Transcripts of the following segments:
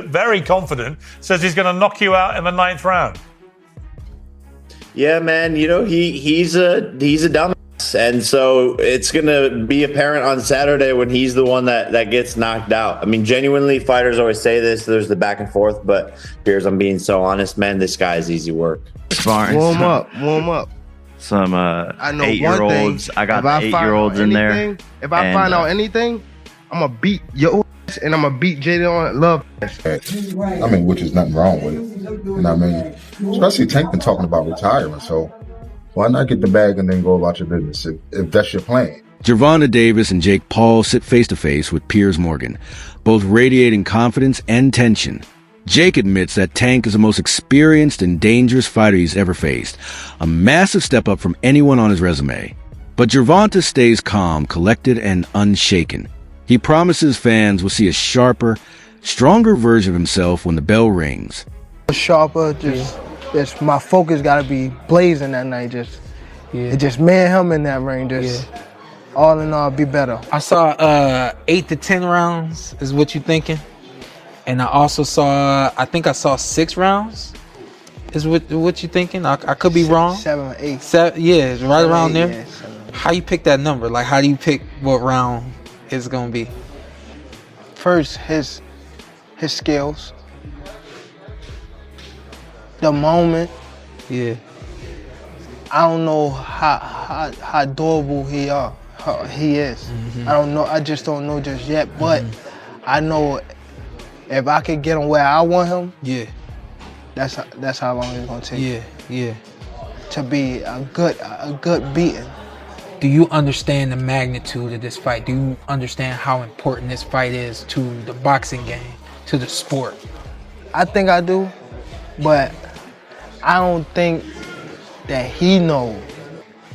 very confident, says he's going to knock you out in the 9th round. Yeah, man. You know, he's a dumbass, and so it's going to be apparent on Saturday when he's the one that gets knocked out. I mean, genuinely, fighters always say this. There's the back and forth, but Piers, I'm being so honest, man. This guy is easy work. Warm up. Some I know 8-year-olds. I got the 8-year-olds in there. If I find out anything, I'm gonna beat your ass and I'm gonna beat Jaden on love. I mean, which is nothing wrong with it. You know what I mean? Especially Tank been talking about retiring, so why not get the bag and then go about your business if that's your plan? Gervonta Davis and Jake Paul sit face-to-face with Piers Morgan, both radiating confidence and tension. Jake admits that Tank is the most experienced and dangerous fighter he's ever faced, a massive step up from anyone on his resume. But Gervonta stays calm, collected, and unshaken. He promises fans will see a sharper, stronger version of himself when the bell rings. Sharper, just my focus gotta be blazing that night. Just me and him in that ring. All in all, be better. I saw 8 to 10 rounds is what you thinking, and I also saw I think I saw 6 rounds. Is what you thinking? I could be wrong. 7 or 8. 7, yeah, it's right around there. Yeah, how you pick that number? Like, how do you pick what round it's gonna be? First, his skills, the moment. Yeah. I don't know how durable he is. Mm-hmm. I don't know. I just don't know just yet. But I know if I could get him where I want him. Yeah. That's how long it's gonna take. Yeah. To be a good beating. Do you understand the magnitude of this fight? Do you understand how important this fight is to the boxing game, to the sport? I think I do, but I don't think that he knows.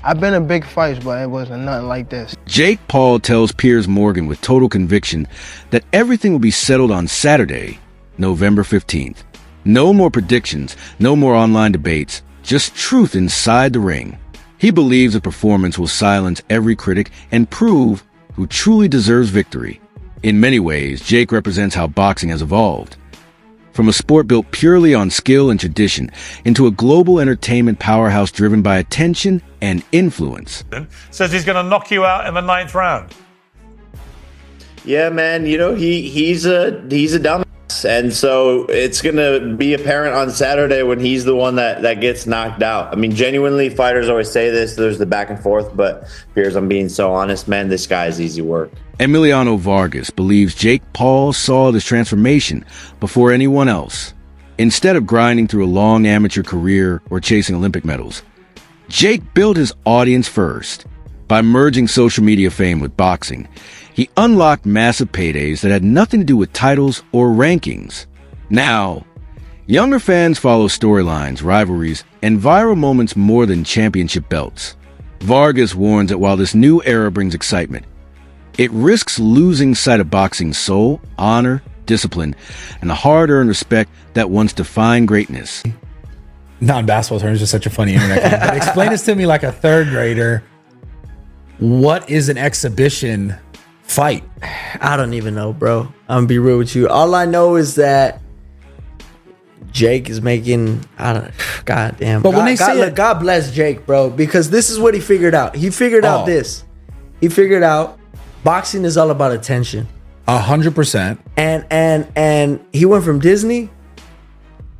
I've been in big fights, but it wasn't nothing like this. Jake Paul tells Piers Morgan with total conviction that everything will be settled on Saturday, November 15th. No more predictions, no more online debates, just truth inside the ring. He believes the performance will silence every critic and prove who truly deserves victory. In many ways, Jake represents how boxing has evolved. From a sport built purely on skill and tradition into a global entertainment powerhouse driven by attention and influence. Says he's going to knock you out in the 9th round. Yeah, man. You know, he's a dumbass. And so it's going to be apparent on Saturday when he's the one that gets knocked out. I mean, genuinely, fighters always say this. There's the back and forth. But, Piers, I'm being so honest, man. This guy is easy work. Emiliano Vargas believes Jake Paul saw this transformation before anyone else. Instead of grinding through a long amateur career or chasing Olympic medals, Jake built his audience first. By merging social media fame with boxing, he unlocked massive paydays that had nothing to do with titles or rankings. Now, younger fans follow storylines, rivalries, and viral moments more than championship belts. Vargas warns that while this new era brings excitement, it risks losing sight of boxing's soul, honor, discipline, and the hard-earned respect that once defined greatness. Non-basketball terms is such a funny internet game. But explain this to me like a 3rd grader. What is an exhibition fight? I don't even know, bro. I'm gonna be real with you. All I know is that Jake is making, God damn. But when they say look, God bless Jake, bro, because this is what he figured out. He figured out this. He figured out boxing is all about attention. 100%. And he went from Disney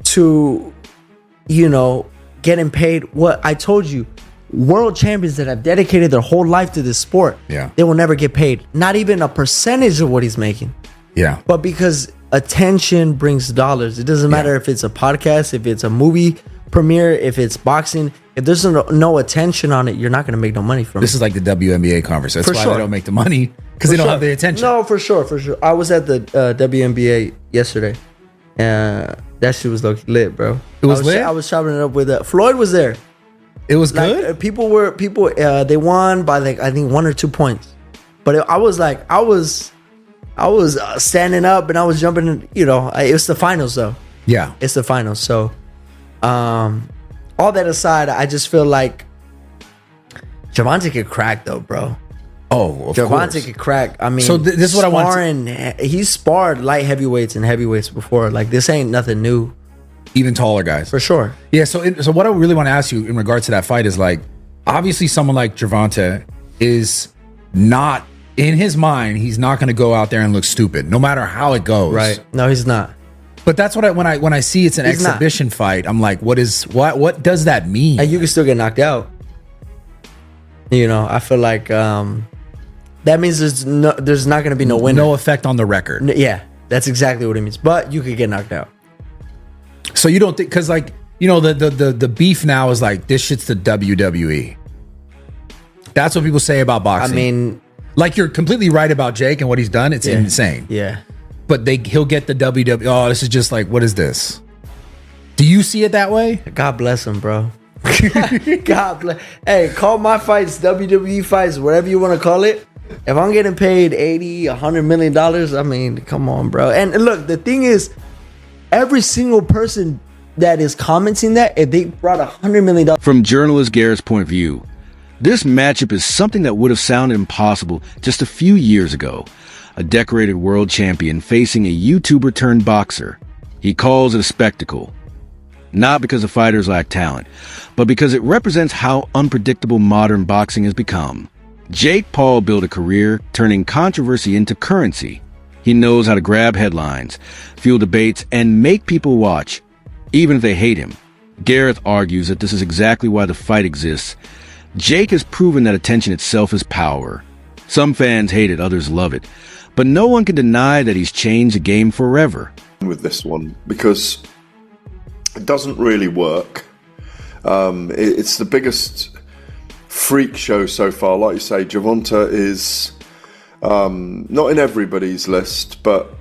to, getting paid. What I told you, world champions that have dedicated their whole life to this sport, they will never get paid. Not even a percentage of what he's making. Yeah. But because attention brings dollars. It doesn't matter if it's a podcast, if it's a movie premiere, if it's boxing. If there's no attention on it, you're not going to make no money from it. This is like the WNBA conversation. That's why they don't make the money, because they don't have the attention. No, for sure. I was at the WNBA yesterday. That shit was lit, bro. It was lit? I was chopping it up with Floyd was there. It was good? People they won by I think 1 or 2 points. But I was standing up and I was jumping, it was the finals though. Yeah. It's the finals. So, all that aside, I just feel like Gervonta could crack though, bro. Oh, of Gervonta course. could crack. I mean, So this is what I want He's sparred light heavyweights and heavyweights before. Like, this ain't nothing new. Even taller guys. For sure. Yeah, so what I really want to ask you in regards to that fight is, like, obviously someone like Gervonta is not, in his mind, he's not going to go out there and look stupid, no matter how it goes. Right. No, he's not. But that's what when I see it's an exhibition fight, I'm like, what does that mean? And you can still get knocked out. You know, I feel like that means there's not going to be no winner. No effect on the record. Yeah, that's exactly what it means. But you could get knocked out. So you don't think, because, like, you know, the beef now is like, this shit's the WWE. That's what people say about boxing. I mean, like, you're completely right about Jake and what he's done. It's insane. Yeah. But he'll get the WWE. Oh, this is just like, what is this? Do you see it that way? God bless him, bro. God bless. Hey, call my fights WWE fights, whatever you want to call it. If I'm getting paid $80-100 million, I mean, come on, bro. And look, the thing is, every single person that is commenting that, if they brought $100 million. From journalist Garrett's point of view, this matchup is something that would have sounded impossible just a few years ago. A decorated world champion facing a YouTuber turned boxer. He calls it a spectacle. Not because the fighters lack talent, but because it represents how unpredictable modern boxing has become. Jake Paul built a career turning controversy into currency. He knows how to grab headlines, fuel debates, and make people watch, even if they hate him. Gareth argues that this is exactly why the fight exists. Jake has proven that attention itself is power. Some fans hate it, others love it. But no one can deny that he's changed the game forever. With this one, because it doesn't really work. It's the biggest freak show so far. Like you say, Gervonta is not in everybody's list, but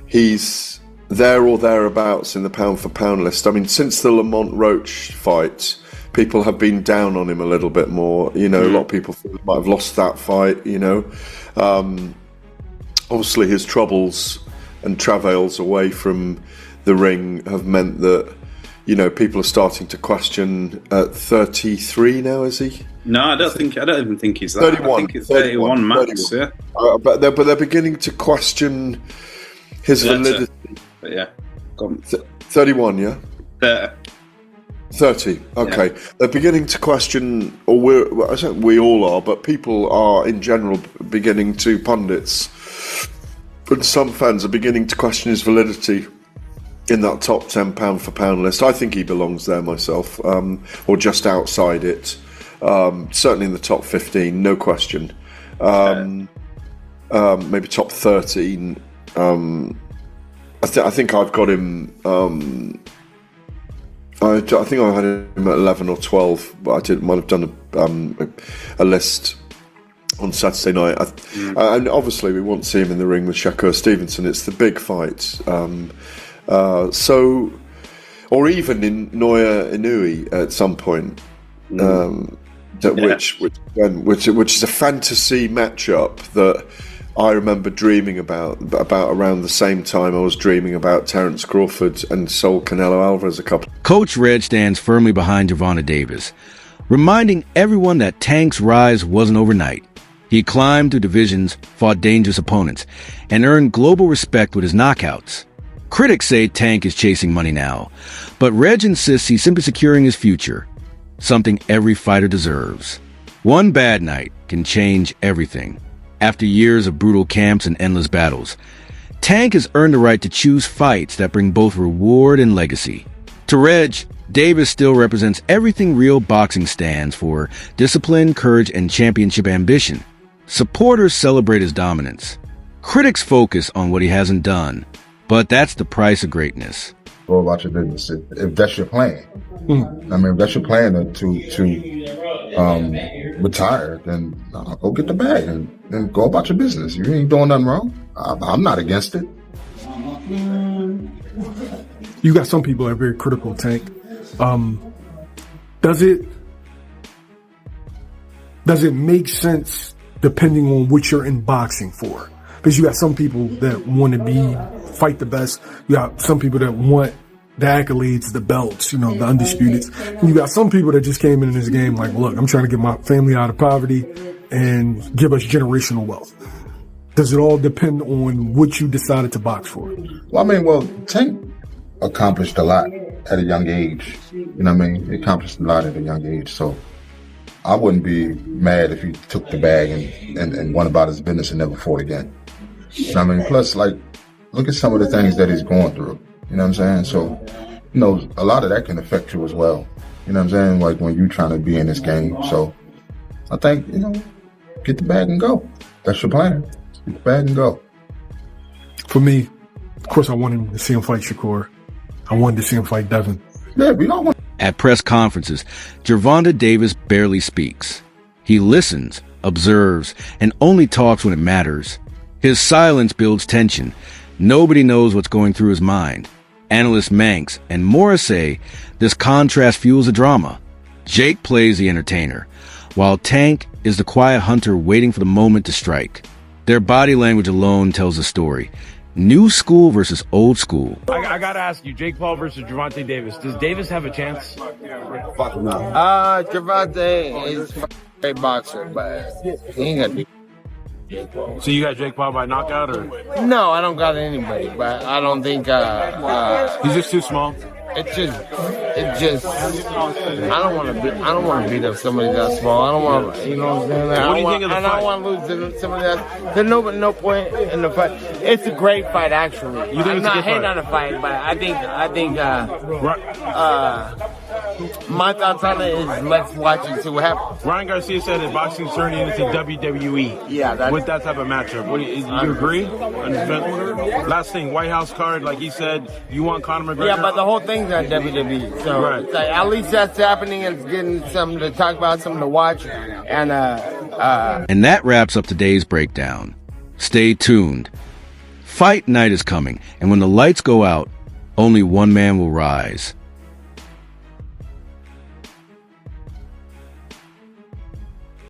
he's there or thereabouts in the pound for pound list. I mean, since the Lamont Roach fight, people have been down on him a little bit more. You know, a lot of people might have lost that fight, you know. Obviously his troubles and travails away from the ring have meant that, you know, people are starting to question at 33 now, is he? No, I don't even think he's that. 31. I think it's 31 max, 31. yeah. But they're beginning to question his validity. But yeah. 31, yeah? 30. Okay. Yeah. They're beginning to question, or I don't think we all are, but people are in general beginning to, pundits, and some fans are beginning to question his validity in that top 10 pound for pound list. I think he belongs there myself, or just outside it. Certainly in the top 15, no question. Maybe top 13. I think I've got him. I think I had him at 11 or 12, but might have done a list on Saturday night. And obviously we want to see him in the ring with Shakur Stevenson. It's the big fight. Or even in Naoya Inoue at some point, which is a fantasy matchup that I remember dreaming about around the same time I was dreaming about Terence Crawford and Saul Canelo Alvarez a couple. Coach Reg stands firmly behind Gervonta Davis, reminding everyone that Tank's rise wasn't overnight. He climbed through divisions, fought dangerous opponents, and earned global respect with his knockouts. Critics say Tank is chasing money now, but Reg insists he's simply securing his future, something every fighter deserves. One bad night can change everything. After years of brutal camps and endless battles, Tank has earned the right to choose fights that bring both reward and legacy. To Reg, Davis still represents everything real boxing stands for: discipline, courage, and championship ambition. Supporters celebrate his dominance. Critics focus on what he hasn't done. But that's the price of greatness. Go about your business if that's your plan. I mean, if that's your plan to retire, then go get the bag and go about your business. You ain't doing nothing wrong. I'm not against it. You got some people that are very critical, Tank. Does it make sense depending on what you're in boxing for? Because you got some people that want to fight the best. You got some people that want the accolades, the belts, you know, the undisputeds. And you got some people that just came in this game like, look, I'm trying to get my family out of poverty. and give us generational wealth? Does it all depend on what you decided to box for? Well, Tank accomplished a lot at a young age. You know what I mean? He accomplished a lot at a young age. So I wouldn't be mad if he took the bag and went about his business and never fought again. You know what I mean? Plus, like, look at some of the things that he's going through. You know what I'm saying? So, a lot of that can affect you as well. You know what I'm saying? Like when you're trying to be in this game. So I think, get the bag and go. That's your plan. Get the bag and go. For me, of course, I wanted to see him fight Shakur. I wanted to see him fight Devin. Yeah, we don't want. At press conferences, Gervonta Davis barely speaks. He listens, observes, and only talks when it matters. His silence builds tension. Nobody knows what's going through his mind. Analysts Manx and Morris say this contrast fuels the drama. Jake plays the entertainer, while Tank is the quiet hunter waiting for the moment to strike. Their body language alone tells the story. New school versus old school. I gotta ask you, Jake Paul versus Gervonta Davis. Does Davis have a chance? Gervonta is a great boxer, but he ain't gonna be. So you got Jake Paul by knockout, or? No, I don't got anybody, but I don't think he's just too small. I don't want to beat up somebody that small. I don't want to, what I'm saying? What do you think of the fight? I don't want to lose to somebody that. There's no point in the fight. It's a great fight, actually. You think it's a good fight? on the fight, but I think my thoughts on it is let's watch and see what happens. Ryan Garcia said that boxing's turning into WWE. Yeah, with that type of matchup. You agree? Last thing, White House card, like he said, you want Conor McGregor? Yeah, but the whole thing's on WWE, so right. It's like, at least that's happening and it's getting something to talk about, something to watch, and And that wraps up today's breakdown. Stay tuned. Fight night is coming, and when the lights go out, only one man will rise.